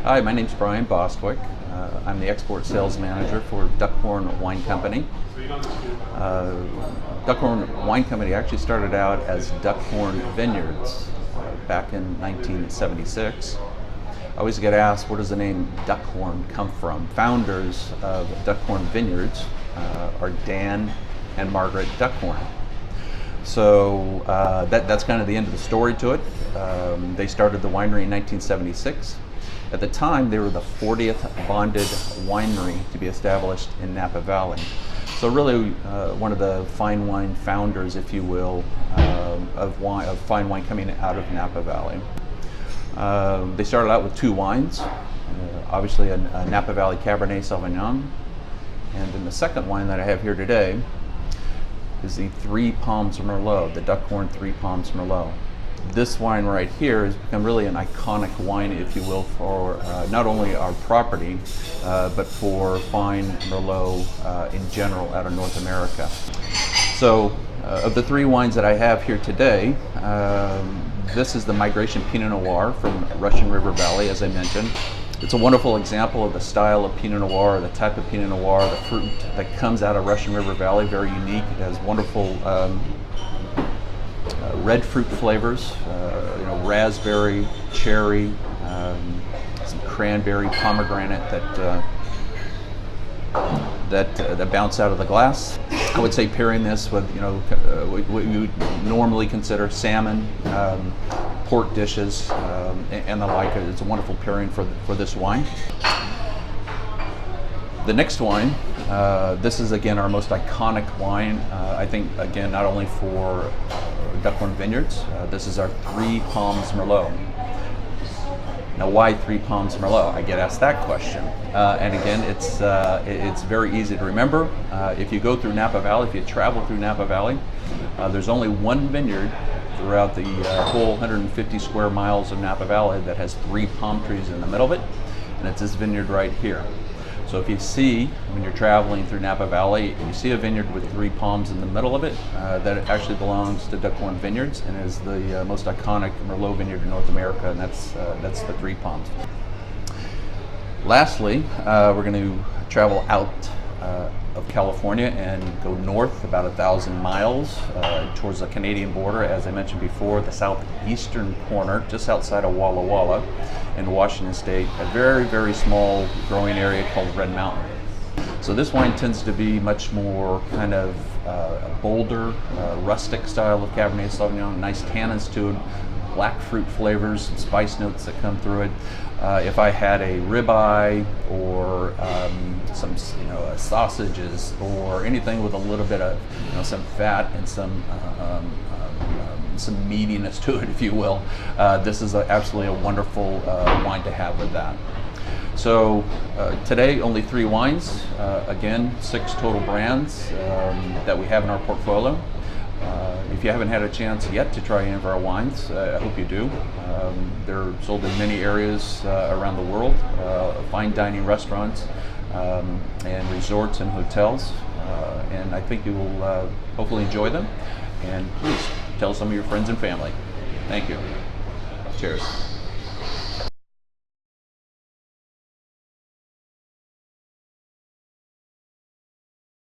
Hi, my name's Brian Bostwick. I'm the export sales manager for Duckhorn Wine Company. Duckhorn Wine Company actually started out as Duckhorn Vineyards back in 1976. I always get asked, where does the name Duckhorn come from? Founders of Duckhorn Vineyards are Dan and Margaret Duckhorn. So that's kind of the end of the story to it. They started the winery in 1976. At the time, they were the 40th bonded winery to be established in Napa Valley. So really one of the fine wine founders, if you will, of fine wine coming out of Napa Valley. They started out with two wines, obviously a Napa Valley Cabernet Sauvignon, and then the second wine that I have here today is the Three Palms Merlot, the Duckhorn Three Palms Merlot. This wine right here has become really an iconic wine, if you will, for not only our property, but for fine Merlot in general out of North America. So of the three wines that I have here today, this is the Migration Pinot Noir from Russian River Valley, as I mentioned. It's a wonderful example of the style of Pinot Noir, the type of Pinot Noir, the fruit that comes out of Russian River Valley, very unique. It has wonderful red fruit flavors, raspberry, cherry, some cranberry, pomegranate that bounce out of the glass. I would say pairing this with what you would normally consider salmon, pork dishes, and the like. It's a wonderful pairing for this wine. The next wine, this is again our most iconic wine. I think again not only for Duckhorn Vineyards. This is our Three Palms Merlot. Now, why Three Palms Merlot? I get asked that question, and again, it's very easy to remember. If you go through Napa Valley, if you travel through Napa Valley, there's only one vineyard throughout the whole 150 square miles of Napa Valley that has three palm trees in the middle of it, and it's this vineyard right here. So if you see, when you're traveling through Napa Valley, and you see a vineyard with three palms in the middle of it, that it actually belongs to Duckhorn Vineyards and is the most iconic Merlot vineyard in North America, and that's the Three Palms. Lastly, we're going to travel out of California and go north about 1,000 miles towards the Canadian border. As I mentioned before, the southeastern corner, just outside of Walla Walla in Washington State, a very, very small growing area called Red Mountain. So this wine tends to be much more kind of a bolder, rustic style of Cabernet Sauvignon, nice tannins to it, black fruit flavors, some spice notes that come through it. If I had a ribeye or some sausages or anything with a little bit of some fat and some meatiness to it, if you will, this is absolutely a wonderful wine to have with that. So today only three wines, again 6 total brands that we have in our portfolio. If you haven't had a chance yet to try any of our wines, I hope you do. They're sold in many areas around the world, fine dining restaurants and resorts and hotels, and I think you will hopefully enjoy them. And please tell some of your friends and family. Thank you. Cheers.